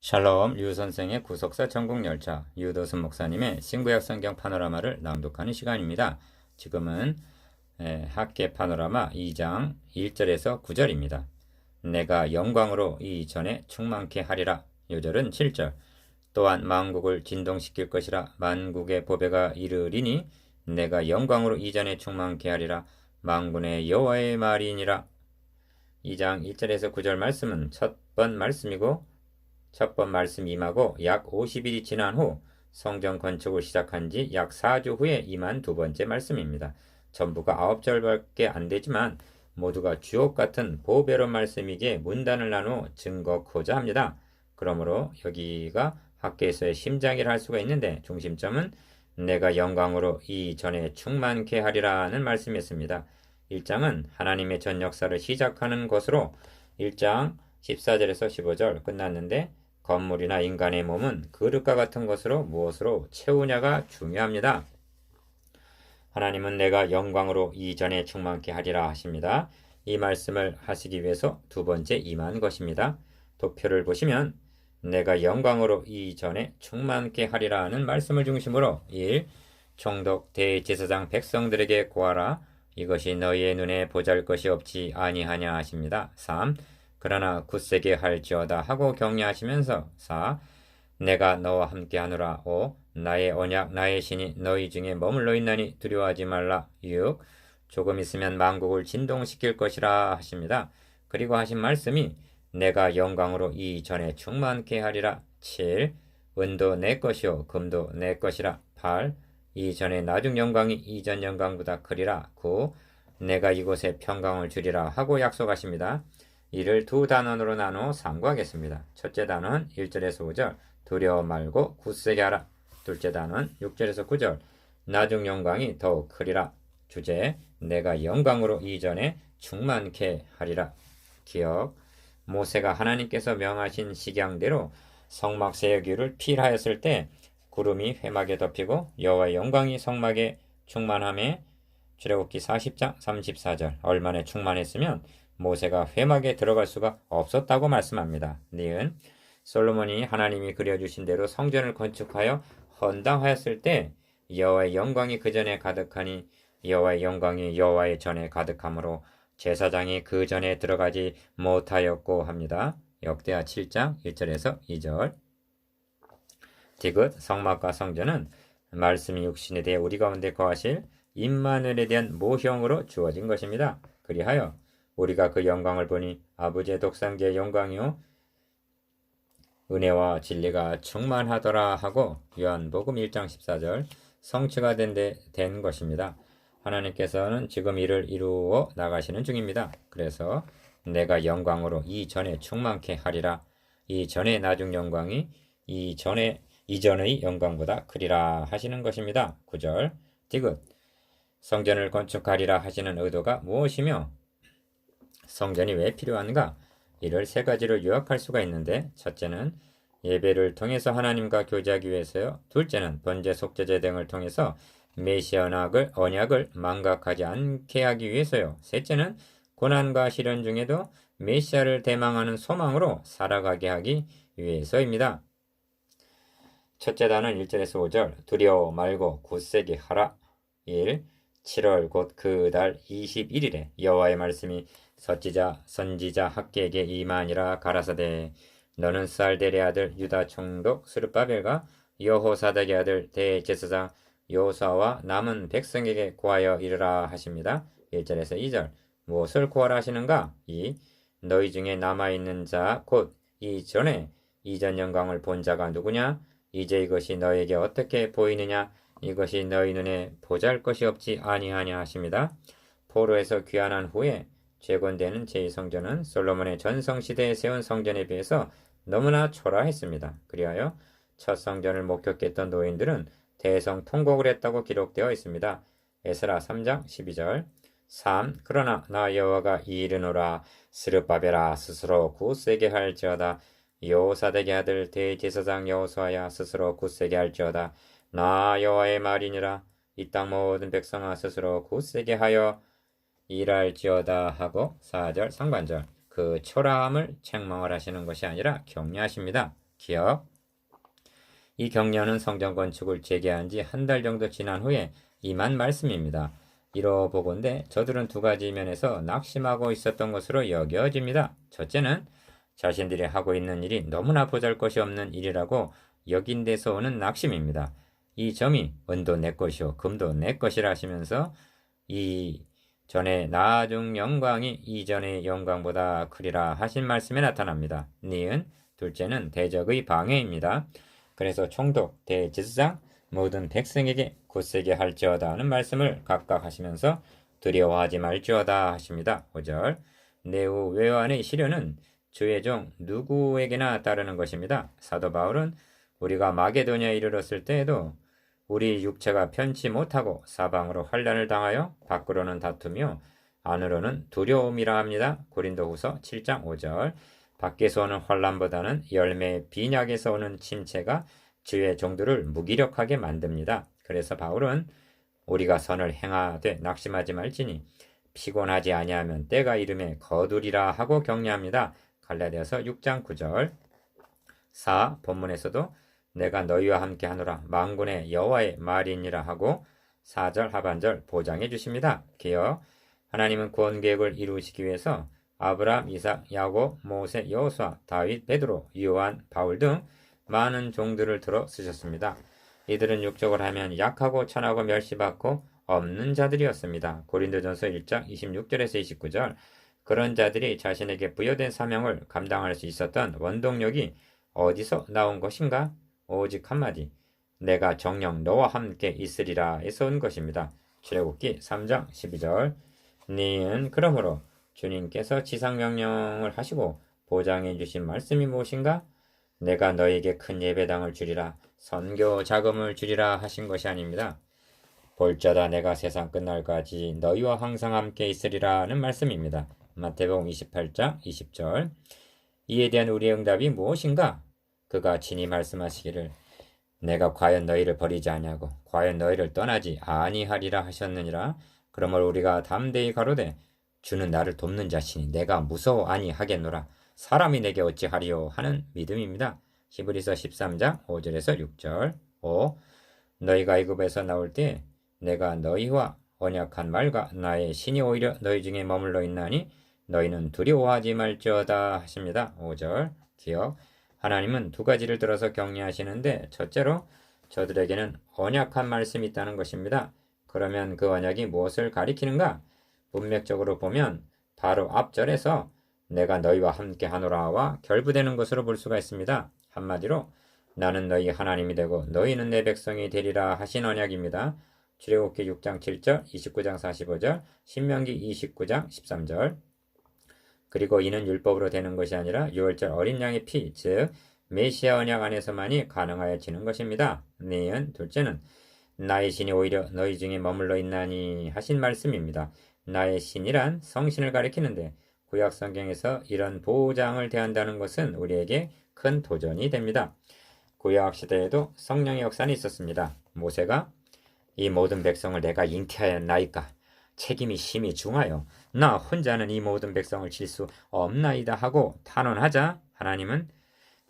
샬롬 류 선생의 구속사 천국열차 유도순 목사님의 신구약 성경 파노라마를 낭독하는 시간입니다. 지금은 학계 파노라마 2장 1절에서 9절입니다. 내가 영광으로 이전에 충만케 하리라. 요절은 7절. 또한 만국을 진동시킬 것이라. 만국의 보배가 이르리니 내가 영광으로 이전에 충만케 하리라. 만군의 여호와의 말이니라. 2장 1절에서 9절 말씀은 첫 번 말씀이고 첫 번 말씀 임하고 약 50일이 지난 후 성전 건축을 시작한 지 약 4주 후에 임한 두 번째 말씀입니다. 전부가 9절밖에 안 되지만 모두가 주옥 같은 보배로 말씀이기에 문단을 나누어 증거코자 합니다. 그러므로 여기가 학계에서의 심장이라 할 수가 있는데 중심점은 내가 영광으로 이전에 충만케 하리라는 말씀이었습니다. 1장은 하나님의 전 역사를 시작하는 것으로 1장 14절에서 15절 끝났는데 건물이나 인간의 몸은 그릇과 같은 것으로 무엇으로 채우냐가 중요합니다. 하나님은 내가 영광으로 이전에 충만케 하리라 하십니다. 이 말씀을 하시기 위해서 두 번째 임한 것입니다. 도표를 보시면 내가 영광으로 이전에 충만케 하리라 하는 말씀을 중심으로 1. 총독 대제사장 백성들에게 고하라. 이것이 너희의 눈에 보잘것이 없지 아니하냐 하십니다. 3. 그러나 굳세게 할지어다 하고 격려하시면서 4. 내가 너와 함께하노라. 5. 나의 언약 나의 신이 너희 중에 머물러 있나니 두려워하지 말라. 6. 조금 있으면 만국을 진동시킬 것이라 하십니다. 그리고 하신 말씀이 내가 영광으로 이전에 충만케 하리라. 7. 은도 내 것이요 금도 내 것이라. 8. 이전에 나중 영광이 이전 영광보다 크리라. 9. 내가 이곳에 평강을 주리라 하고 약속하십니다. 이를 두 단원으로 나누어 상고하겠습니다. 첫째 단원 1절에서 5절 두려워 말고 굳세게 하라. 둘째 단원 6절에서 9절 나중 영광이 더욱 크리라. 주제 내가 영광으로 이전에 충만케 하리라. 기억 모세가 하나님께서 명하신 식양대로 성막 세우기를 필하였을 때 구름이 회막에 덮이고 여호와의 영광이 성막에 충만함에 출애굽기 40장 34절 얼마나 충만했으면 모세가 회막에 들어갈 수가 없었다고 말씀합니다. 니은 솔로몬이 하나님이 그려주신 대로 성전을 건축하여 헌당하였을 때 여호와의 영광이 그 전에 가득하니 여호와의 영광이 여호와의 전에 가득하므로 제사장이 그 전에 들어가지 못하였고 합니다. 역대하 7장 1절에서 2절. 디귿 성막과 성전은 말씀이 육신에 대해 우리 가운데 거하실 임마누엘에 대한 모형으로 주어진 것입니다. 그리하여 우리가 그 영광을 보니 아버지의 독생자의 영광이요 은혜와 진리가 충만하더라 하고 요한복음 1장 14절 성취가 된 것입니다. 하나님께서는 지금 이를 이루어 나가시는 중입니다. 그래서 내가 영광으로 이전에 충만케 하리라. 이전의 나중 영광이 이전의 영광보다 크리라 하시는 것입니다. 9절 디귿 성전을 건축하리라 하시는 의도가 무엇이며 성전이 왜 필요한가? 이를 세 가지로 요약할 수가 있는데 첫째는 예배를 통해서 하나님과 교제하기 위해서요. 둘째는 번제 속죄제 등을 통해서 메시아 언약을 망각하지 않게 하기 위해서요. 셋째는 고난과 시련 중에도 메시아를 대망하는 소망으로 살아가게 하기 위해서입니다. 첫째 단은 1절에서 5절 두려워 말고 굳세게 하라. 1. 7월 곧 그 달 21일에 여호와의 말씀이 선지자 학계에게 임하니라. 가라사대 너는 스알델의 아들 유다 총독 스룹바벨과 여호사닥의 아들 대제사장 여호수아와 남은 백성에게 고하여 이르라 하십니다. 1절에서 2절 무엇을 고하라 하시는가? 2. 너희 중에 남아있는 자 곧 이전 영광을 본 자가 누구냐? 이제 이것이 너에게 어떻게 보이느냐? 이것이 너희 눈에 보잘것이 없지 아니하냐 하십니다. 포로에서 귀환한 후에 재건되는 제2성전은 솔로몬의 전성시대에 세운 성전에 비해서 너무나 초라했습니다. 그리하여 첫 성전을 목격했던 노인들은 대성 통곡을 했다고 기록되어 있습니다. 에스라 3장 12절 3. 그러나 나 여호와가 이르노라. 스룹바벨아 스스로 굳세게 할지어다. 여호사닥의 아들 대제사장 여호수아야 스스로 굳세게 할지어다. 나 여호와의 말이니라. 이 땅 모든 백성아 스스로 굳세게 하여 일할지어다 하고 4절 상반절 그 초라함을 책망을 하시는 것이 아니라 격려하십니다. 기억. 이 격려는 성전 건축을 재개한 지 한 달 정도 지난 후에 임한 말씀입니다. 이러보건대 저들은 두 가지 면에서 낙심하고 있었던 것으로 여겨집니다. 첫째는 자신들이 하고 있는 일이 너무나 보잘것이 없는 일이라고 여긴 데서 오는 낙심입니다. 이 점이 은도 내 것이요 금도 내 것이라 하시면서 이 전에 나중 영광이 이전의 영광보다 크리라 하신 말씀에 나타납니다. 니은 둘째는 대적의 방해입니다. 그래서 총독, 대제사장, 모든 백성에게 굳세게 할지어다 하는 말씀을 각각 하시면서 두려워하지 말지어다 하십니다. 5절 내후 외환의 시련은 주의 종 누구에게나 따르는 것입니다. 사도 바울은 우리가 마게도냐에 이르렀을 때에도 우리 육체가 편치 못하고 사방으로 환난을 당하여 밖으로는 다투며 안으로는 두려움이라 합니다. 고린도후서 7장 5절 밖에서 오는 환난보다는 열매의 빈약에서 오는 침체가 주의 종들을 무기력하게 만듭니다. 그래서 바울은 우리가 선을 행하되 낙심하지 말지니 피곤하지 아니하면 때가 이름에 거두리라 하고 격려합니다. 갈라디아서 6장 9절 4. 본문에서도 내가 너희와 함께 하노라 만군의 여호와의 말이니라 하고 4절 하반절 보장해 주십니다. 기억 하나님은 구원 계획을 이루시기 위해서 아브라함, 이삭, 야곱, 모세, 여호수아, 다윗, 베드로, 요한, 바울 등 많은 종들을 들어 쓰셨습니다. 이들은 육적을 하면 약하고 천하고 멸시받고 없는 자들이었습니다. 고린도전서 1장 26절에서 29절 그런 자들이 자신에게 부여된 사명을 감당할 수 있었던 원동력이 어디서 나온 것인가? 오직 한마디 내가 정녕 너와 함께 있으리라 에서 온 것입니다. 출애굽기 3장 12절 니은 그러므로 주님께서 지상명령을 하시고 보장해 주신 말씀이 무엇인가? 내가 너에게 큰 예배당을 주리라 선교 자금을 주리라 하신 것이 아닙니다. 볼자다 내가 세상 끝날까지 너희와 항상 함께 있으리라는 말씀입니다. 마태복음 28장 20절 이에 대한 우리의 응답이 무엇인가? 그가 친히 말씀하시기를 내가 과연 너희를 버리지 아니하고 과연 너희를 떠나지 아니하리라 하셨느니라. 그러므로 우리가 담대히 가로되 주는 나를 돕는 자시니 내가 무서워 아니하겠노라. 사람이 내게 어찌하리요 하는 믿음입니다. 히브리서 13장 5절에서 6절 5. 너희가 애굽에서 나올 때 내가 너희와 언약한 말과 나의 신이 오히려 너희 중에 머물러 있나니 너희는 두려워하지 말지어다 하십니다. 5절 기억 하나님은 두 가지를 들어서 격려하시는데 첫째로 저들에게는 언약한 말씀이 있다는 것입니다. 그러면 그 언약이 무엇을 가리키는가? 문맥적으로 보면 바로 앞절에서 내가 너희와 함께 하노라와 결부되는 것으로 볼 수가 있습니다. 한마디로 나는 너희 하나님이 되고 너희는 내 백성이 되리라 하신 언약입니다. 출애굽기 6장 7절, 29장 45절, 신명기 29장 13절 그리고 이는 율법으로 되는 것이 아니라 유월절 어린 양의 피, 즉 메시아 언약 안에서만이 가능하여지는 것입니다. 니은 둘째는 나의 신이 오히려 너희 중에 머물러 있나니 하신 말씀입니다. 나의 신이란 성신을 가리키는데 구약 성경에서 이런 보장을 대한다는 것은 우리에게 큰 도전이 됩니다. 구약 시대에도 성령의 역사는 있었습니다. 모세가 이 모든 백성을 내가 잉태하였나이까 책임이 심히 중하여 나 혼자는 이 모든 백성을 칠 수 없나이다 하고 탄원하자 하나님은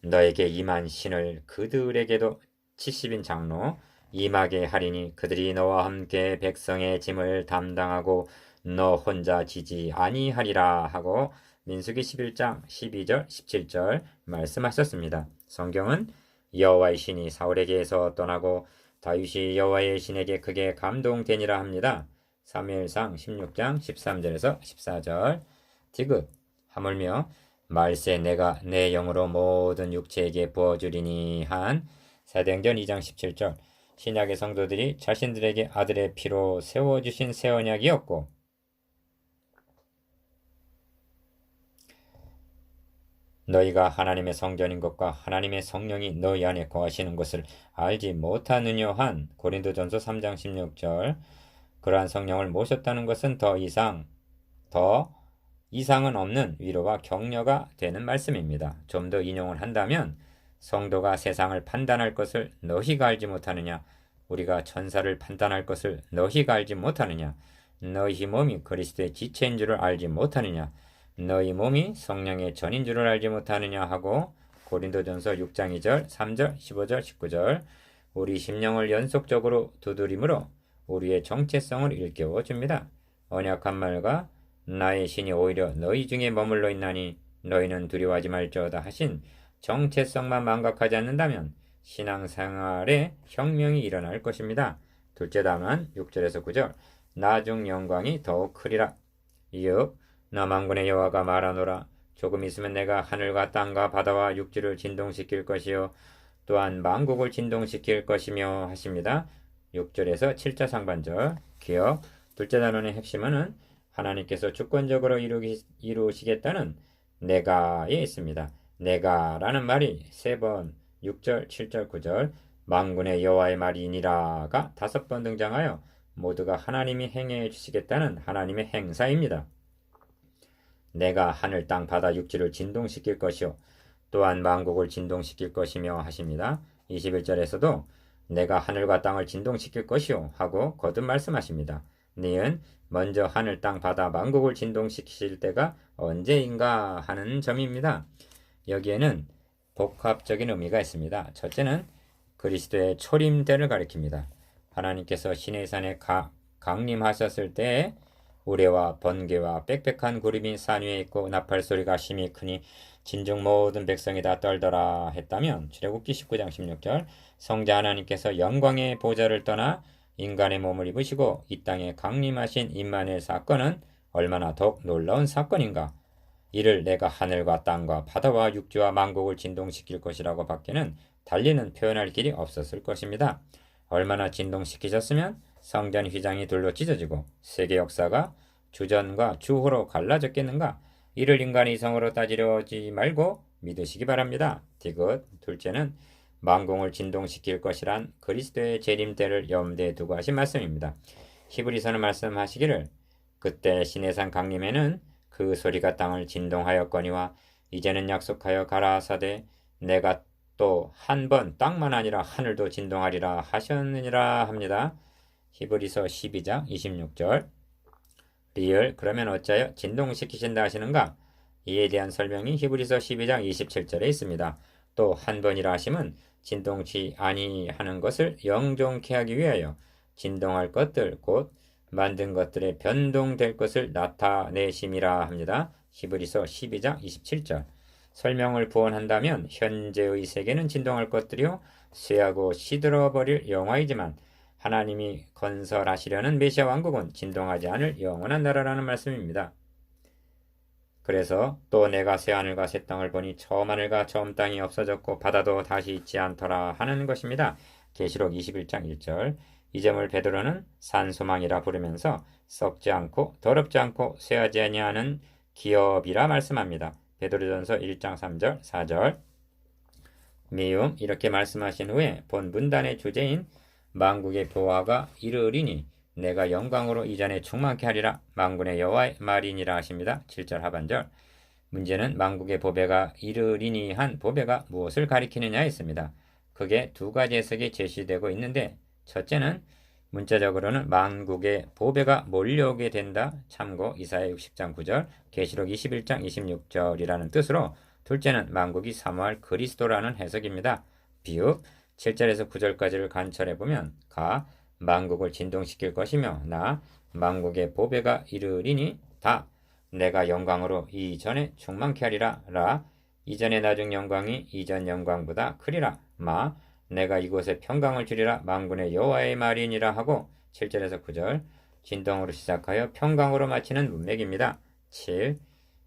너에게 임한 신을 그들에게도 70인 장로 임하게 하리니 그들이 너와 함께 백성의 짐을 담당하고 너 혼자 지지 아니하리라 하고 민수기 11장 12절 17절 말씀하셨습니다. 성경은 여호와의 신이 사울에게서 떠나고 다윗이 여호와의 신에게 크게 감동되니라 합니다. 사무엘상 16장 13절에서 14절 디귿 하물며 말세 내가 내 영으로 모든 육체에게 부어주리니 한 사도행전 2장 17절 신약의 성도들이 자신들에게 아들의 피로 세워주신 새 언약이었고 너희가 하나님의 성전인 것과 하나님의 성령이 너희 안에 거하시는 것을 알지 못하느냐 한 고린도전서 3장 16절 그러한 성령을 모셨다는 것은 더 이상은 없는 위로와 격려가 되는 말씀입니다. 좀 더 인용을 한다면 성도가 세상을 판단할 것을 너희가 알지 못하느냐 우리가 천사를 판단할 것을 너희가 알지 못하느냐 너희 몸이 그리스도의 지체인 줄을 알지 못하느냐 너희 몸이 성령의 전인 줄을 알지 못하느냐 하고 고린도전서 6장 2절, 3절, 15절, 19절. 우리 심령을 연속적으로 두드림으로 우리의 정체성을 일깨워 줍니다. 언약한 말과 나의 신이 오히려 너희 중에 머물러 있나니 너희는 두려워하지 말지어다 하신 정체성만 망각하지 않는다면 신앙생활에 혁명이 일어날 것입니다. 둘째 단원 6절에서 9절. 나중 영광이 더욱 크리라. 이윽 나 만군의 여호와가 말하노라. 조금 있으면 내가 하늘과 땅과 바다와 육지를 진동시킬 것이요 또한 만국을 진동시킬 것이며 하십니다. 6절에서 7절 상반절. 기억. 둘째 단원의 핵심은 하나님께서 주권적으로 이루시겠다는 내가에 있습니다. 내가라는 말이 3번 6절, 7절, 9절 만군의 여호와의 말이니라가 5번 등장하여 모두가 하나님이 행해 주시겠다는 하나님의 행사입니다. 내가 하늘 땅 바다 육지를 진동시킬 것이요 또한 만국을 진동시킬 것이며 하십니다. 21절에서도 내가 하늘과 땅을 진동시킬 것이요 하고 거듭 말씀하십니다. 니은 먼저 하늘 땅 바다 만국을 진동시키실 때가 언제인가 하는 점입니다. 여기에는 복합적인 의미가 있습니다. 첫째는 그리스도의 초림때를 가리킵니다. 하나님께서 시내산에 강림하셨을 때에 우레와 번개와 빽빽한 구름이 산 위에 있고 나팔 소리가 심히 크니 진중 모든 백성이 다 떨더라 했다면 출애굽기 19장 16절 성자 하나님께서 영광의 보좌를 떠나 인간의 몸을 입으시고 이 땅에 강림하신 임마누엘 사건은 얼마나 더욱 놀라운 사건인가. 이를 내가 하늘과 땅과 바다와 육지와 만국을 진동시킬 것이라고 밖에는 달리는 표현할 길이 없었을 것입니다. 얼마나 진동시키셨으면 성전 휘장이 돌로 찢어지고 세계 역사가 주전과 주후로 갈라졌겠는가. 이를 인간의 이성으로 따지려지 말고 믿으시기 바랍니다. 디귿. 둘째는 만국을 진동시킬 것이란 그리스도의 재림때를 염두에 두고 하신 말씀입니다. 히브리서는 말씀하시기를 그때 시내산 강림에는 그 소리가 땅을 진동하였거니와 이제는 약속하여 가라사대 내가 또 한 번 땅만 아니라 하늘도 진동하리라 하셨느니라 합니다. 히브리서 12장 26절. 리을 그러면 어찌하여 진동시키신다 하시는가? 이에 대한 설명이 히브리서 12장 27절에 있습니다. 또 한 번이라 하심은 진동치 아니하는 것을 영종케 하기 위하여 진동할 것들 곧 만든 것들의 변동될 것을 나타내심이라 합니다. 히브리서 12장 27절. 설명을 부원한다면 현재의 세계는 진동할 것들이요 쇠하고 시들어버릴 영화이지만 하나님이 건설하시려는 메시아 왕국은 진동하지 않을 영원한 나라라는 말씀입니다. 그래서 또 내가 새 하늘과 새 땅을 보니 처음 하늘과 처음 땅이 없어졌고 바다도 다시 있지 않더라 하는 것입니다. 계시록 21장 1절. 이 점을 베드로는 산소망이라 부르면서 썩지 않고 더럽지 않고 쇠하지 아니하는 기업이라 말씀합니다. 베드로전서 1장 3절 4절. 미움 이렇게 말씀하신 후에 본 문단의 주제인 만국의 보화가 이르리니 내가 영광으로 이전에 충만케 하리라 만군의 여호와의 말이니라 하십니다. 7절 하반절. 문제는 만국의 보배가 이르리니 한 보배가 무엇을 가리키느냐에 있습니다. 그게 두 가지 해석이 제시되고 있는데 첫째는 문자적으로는 만국의 보배가 몰려오게 된다. 참고 이사야 60장 9절, 계시록 21장 26절이라는 뜻으로 둘째는 만국이 사모할 그리스도라는 해석입니다. 비읍 7절에서 9절까지를 관찰해 보면 가 만국을 진동시킬 것이며 나 만국의 보배가 이르리니 다 내가 영광으로 이전에 충만케 하리라 라 이전의 나중 영광이 이전 영광보다 크리라 마 내가 이곳에 평강을 주리라 만군의 여호와의 말이니라 하고 7절에서 9절 진동으로 시작하여 평강으로 마치는 문맥입니다. 7.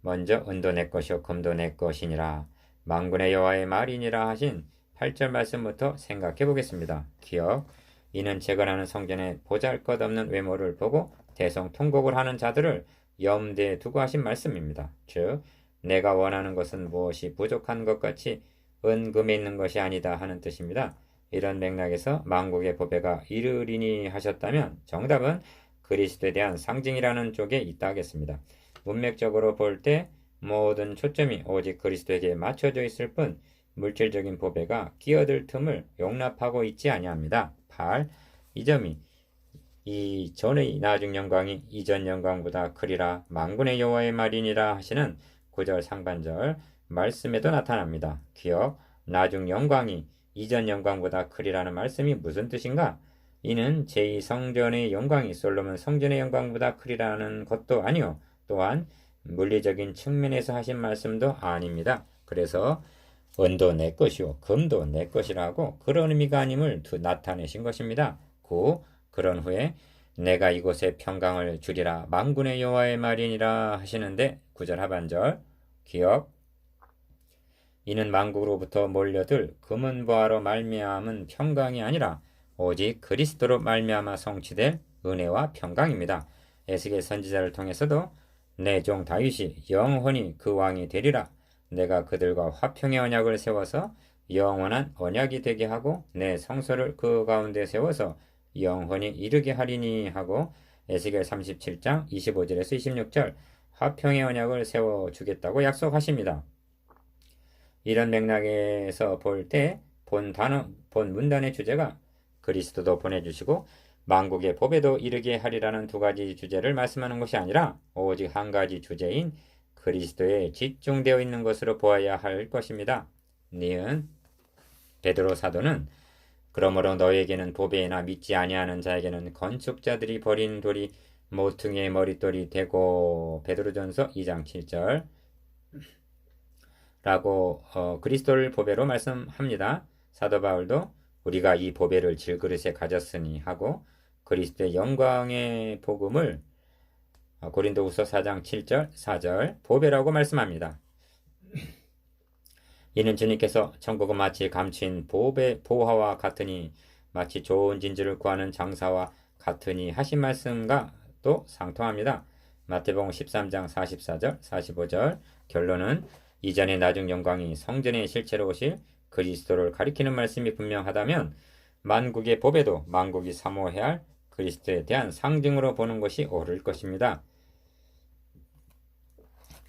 먼저 은도 내 것이요 금도 내 것이니라 만군의 여호와의 말이니라 하신 8절 말씀부터 생각해 보겠습니다. 기억 이는 재건하는 성전의 보잘것없는 외모를 보고 대성통곡을 하는 자들을 염두에 두고 하신 말씀입니다. 즉 내가 원하는 것은 무엇이 부족한 것 같이 은금에 있는 것이 아니다 하는 뜻입니다. 이런 맥락에서 만국의 보배가 이르리니 하셨다면 정답은 그리스도에 대한 상징이라는 쪽에 있다 하겠습니다. 문맥적으로 볼 때 모든 초점이 오직 그리스도에게 맞춰져 있을 뿐 물질적인 보배가 끼어들 틈을 용납하고 있지 아니합니다. 8. 이 점이 이전의 나중 영광이 이전 영광보다 크리라 만군의 여호와의 말이니라 하시는 9절 상반절 말씀에도 나타납니다. 기억, 나중 영광이 이전 영광보다 크리라는 말씀이 무슨 뜻인가? 이는 제2성전의 영광이 솔로몬 성전의 영광보다 크리라는 것도 아니요. 또한 물리적인 측면에서 하신 말씀도 아닙니다. 그래서 은도 내 것이요 금도 내 것이라고 그런 의미가 아님을 나타내신 것입니다. 그런 후에 내가 이곳에 평강을 주리라 만군의 여호와의 말이니라 하시는데 9절 하반절 기억 이는 만국으로부터 몰려들 금은 보화로 말미암은 평강이 아니라 오직 그리스도로 말미암아 성취될 은혜와 평강입니다. 에스겔 선지자를 통해서도 내 종 다윗이 영원히 그 왕이 되리라. 내가 그들과 화평의 언약을 세워서 영원한 언약이 되게 하고 내 성소를 그 가운데 세워서 영원히 이르게 하리니 하고 에스겔 37장 25절에서 26절 화평의 언약을 세워주겠다고 약속하십니다. 이런 맥락에서 볼 때 본 문단의 주제가 그리스도도 보내주시고 만국의 법에도 이르게 하리라는 두 가지 주제를 말씀하는 것이 아니라 오직 한 가지 주제인 그리스도에 집중되어 있는 것으로 보아야 할 것입니다. 니은 베드로 사도는 그러므로 너에게는 보배나 믿지 아니하는 자에게는 건축자들이 버린 돌이 모퉁이의 머릿돌이 되고 베드로전서 2장 7절 라고 그리스도를 보배로 말씀합니다. 사도 바울도 우리가 이 보배를 질그릇에 가졌으니 하고 그리스도의 영광의 복음을 고린도후서 4장 7절 4절 보배라고 말씀합니다. 이는 주님께서 천국은 마치 감추인 보화와 같으니 마치 좋은 진주를 구하는 장사와 같으니 하신 말씀과 또 상통합니다. 마태복음 13장 44절 45절 결론은 이전의 나중 영광이 성전에 실체로 오실 그리스도를 가리키는 말씀이 분명하다면 만국의 보배도 만국이 사모해야 할 그리스도에 대한 상징으로 보는 것이 옳을 것입니다.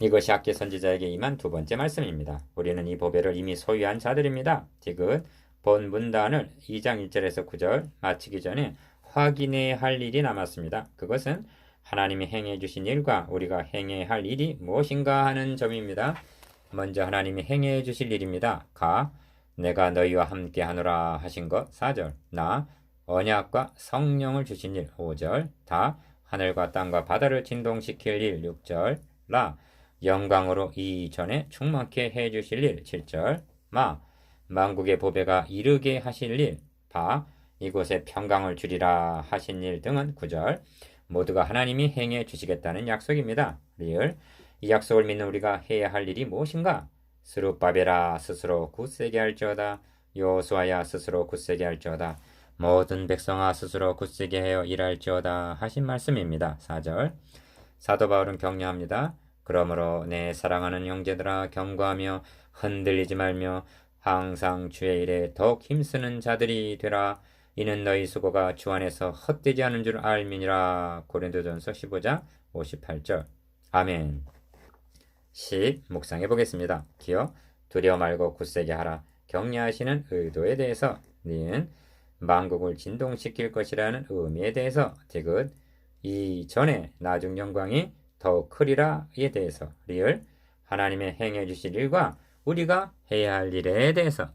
이것이 학개 선지자에게 임한 두 번째 말씀입니다. 우리는 이 보배를 이미 소유한 자들입니다. 디귿 본 문단을 2장 1절에서 9절 마치기 전에 확인해야 할 일이 남았습니다. 그것은 하나님이 행해 주신 일과 우리가 행해야 할 일이 무엇인가 하는 점입니다. 먼저 하나님이 행해 주실 일입니다. 내가 너희와 함께 하노라 하신 것 4절 언약과 성령을 주신 일 5절 하늘과 땅과 바다를 진동시킬 일 6절 영광으로 이전에 충만케 해 주실 일 7절 만국의 보배가 이르게 하실 일 이곳에 평강을 주리라 하신 일 등은 9절 모두가 하나님이 행해 주시겠다는 약속입니다. 이 약속을 믿는 우리가 해야 할 일이 무엇인가? 스룹바벨아 스스로 굳세게 할지어다 여호수아야 스스로 굳세게 할지어다 모든 백성아 스스로 굳세게 하여 일할지어다 하신 말씀입니다. 4절 사도 바울은 격려합니다. 그러므로 내 사랑하는 형제들아 경고하며 흔들리지 말며 항상 주의 일에 더욱 힘쓰는 자들이 되라. 이는 너희 수고가 주 안에서 헛되지 않은 줄 알미니라. 고린도전서 15장 58절 아멘. 10. 묵상해 보겠습니다. 기억 두려워 말고 굳세게 하라. 격려하시는 의도에 대해서 니은 만국을 진동시킬 것이라는 의미에 대해서 디귿 이전에 나중 영광이 더욱 크리라에 대해서 리을 하나님의 행해 주실 일과 우리가 해야 할 일에 대해서